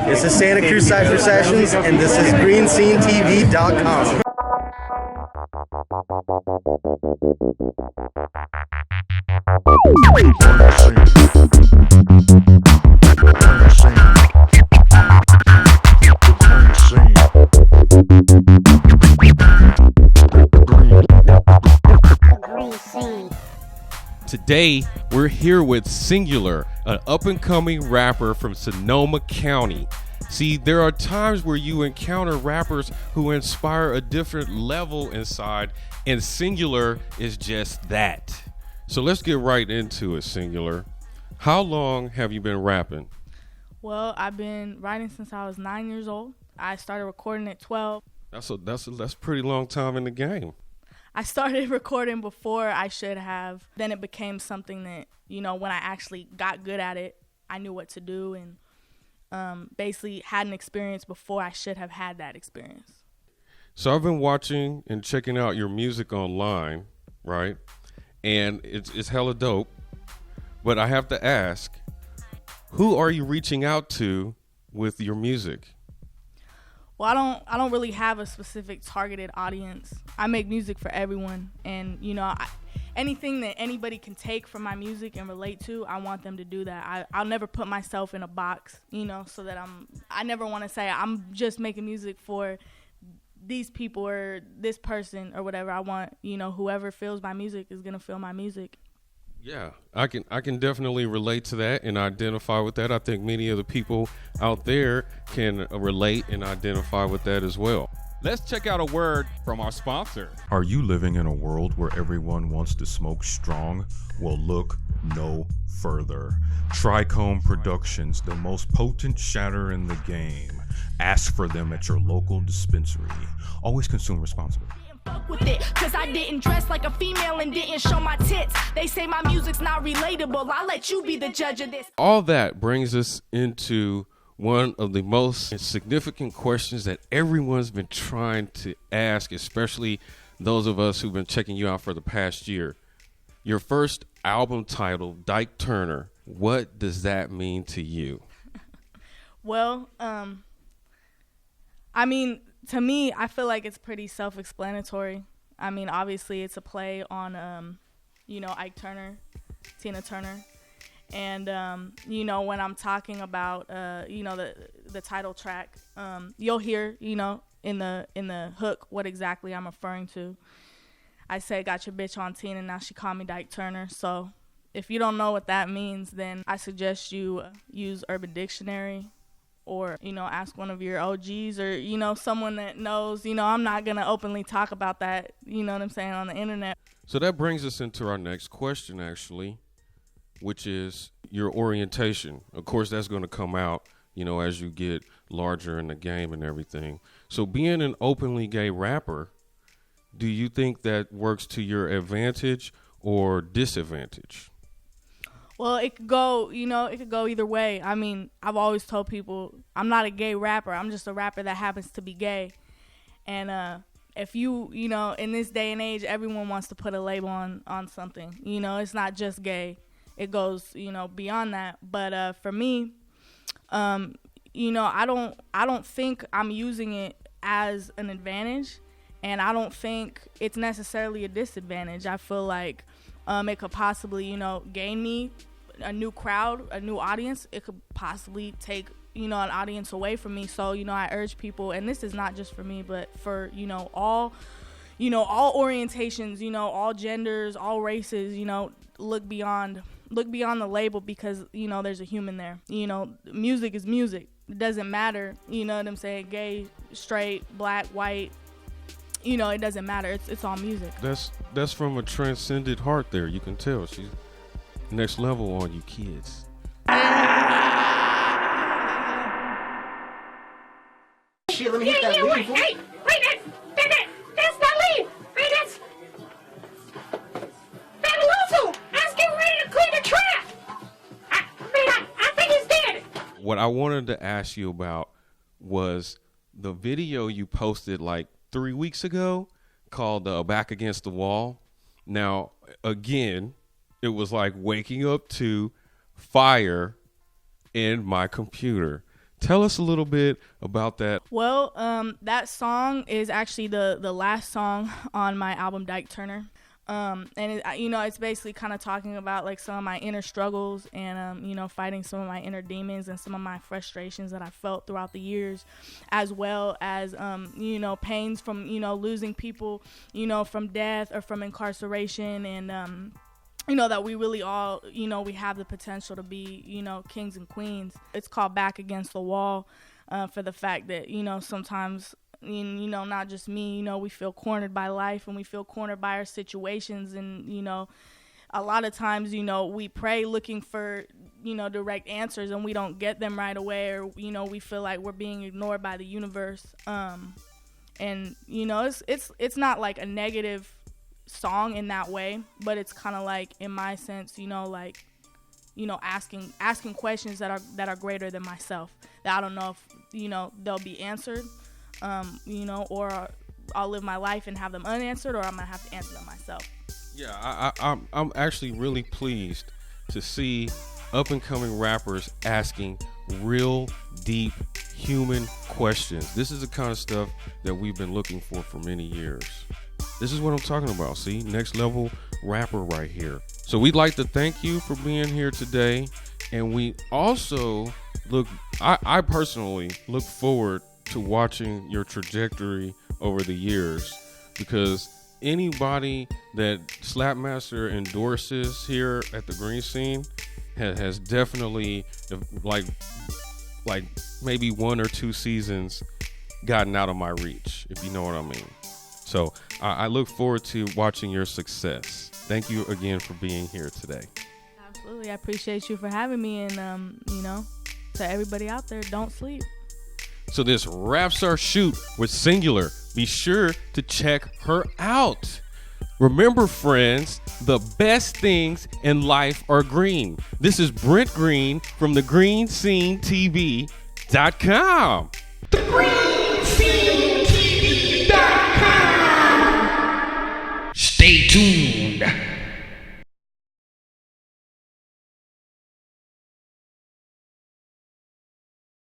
This is Santa Cruz Cypher Sessions, and this is GreenSceneTV.com. Today, we're here with Singular, an up-and-coming rapper from Sonoma County. See, there are times where you encounter rappers who inspire a different level inside, and Singular is just that. So let's get right into it, Singular. How long have you been rapping? Well, I've been writing since I was 9 years old. I started recording at 12. That's a pretty long time in the game. I started recording before I should have. Then it became something that, when I actually got good at it, I knew what to do and basically had an experience before I should have had that experience. So I've been watching and checking out your music online, right? And it's hella dope. But I have to ask, who are you reaching out to with your music? Well, I don't really have a specific targeted audience. I make music for everyone, and anything that anybody can take from my music and relate to, I want them to do that. I'll never put myself in a box, so that I never want to say I'm just making music for these people or this person or whatever. I want, whoever feels my music is gonna feel my music. Yeah, I can definitely relate to that and identify with that. I think many of the people out there can relate and identify with that as well. Let's check out a word from our sponsor. Are you living in a world where everyone wants to smoke strong? Well, look no further. Trichome Productions, the most potent shatter in the game. Ask for them at your local dispensary. Always consume responsibly. Fuck with it, cause I didn't dress like a female and didn't show my tits. They say my music's not relatable. I'll let you be the judge of this. All that brings us into one of the most significant questions that everyone's been trying to ask, especially those of us who've been checking you out for the past year. Your first album title, Ike Turner, what does that mean to you? Well, to me, I feel like it's pretty self-explanatory. Obviously, it's a play on, Ike Turner, Tina Turner. And, when I'm talking about, the title track, you'll hear, in the hook what exactly I'm referring to. I say, got your bitch on Tina, now she called me Ike Turner. So if you don't know what that means, then I suggest you use Urban Dictionary. Or, ask one of your OGs or, someone that knows, I'm not going to openly talk about that, on the internet. So that brings us into our next question, actually, which is your orientation. Of course, that's going to come out, as you get larger in the game and everything. So being an openly gay rapper, do you think that works to your advantage or disadvantage? Well, it could go either way. I've always told people I'm not a gay rapper. I'm just a rapper that happens to be gay. And if you in this day and age, everyone wants to put a label on something. It's not just gay. It goes, beyond that. But for me, I don't think I'm using it as an advantage, and I don't think it's necessarily a disadvantage. I feel like it could possibly, gain me a new crowd, a new audience. It could possibly take, an audience away from me. So, I urge people, and this is not just for me, but for, all orientations, all genders, all races, look beyond the label because, there's a human there. Music is music. It doesn't matter, what I'm saying, gay, straight, black, white. It doesn't matter. It's all music. That's from a transcended heart there. You can tell she's next level on you kids. Shit, let me hit that lead. Hey, wait, that's not lead. Hey, that's Luzu. I was getting ready to clean the trap. I think he's dead. What I wanted to ask you about was the video you posted like 3 weeks ago called Back Against the Wall. Now, again, it was like waking up to fire in my computer. Tell us a little bit about that. Well, that song is actually the last song on my album, Ike Turner. And it's basically kind of talking about like some of my inner struggles and, fighting some of my inner demons and some of my frustrations that I felt throughout the years, as well as, pains from, losing people, from death or from incarceration and, that we really all, we have the potential to be, kings and queens. It's called Back Against the Wall for the fact that, sometimes, not just me, we feel cornered by life and we feel cornered by our situations. And, a lot of times, we pray looking for, direct answers and we don't get them right away, or, we feel like we're being ignored by the universe. And, it's not like a negative song in that way, but it's kind of like, in my sense, asking questions that are greater than myself, that I don't know if they'll be answered, or I'll live my life and have them unanswered, or I'm gonna have to answer them myself. Yeah, I'm actually really pleased to see up and coming rappers asking real deep human questions. This is the kind of stuff that we've been looking for many years. This is what I'm talking about. See, next level rapper right here. So we'd like to thank you for being here today. And we also I personally look forward to watching your trajectory over the years, because anybody that Slapmaster endorses here at the Green Scene has definitely, like maybe 1 or 2 seasons, gotten out of my reach, if you know what I mean. So I look forward to watching your success. Thank you again for being here today. Absolutely. I appreciate you for having me. And, to everybody out there, don't sleep. So this wraps our shoot with Singular. Be sure to check her out. Remember, friends, the best things in life are green. This is Brent Green from the GreenSceneTV.com. GreenSceneTV.com. Stay tuned.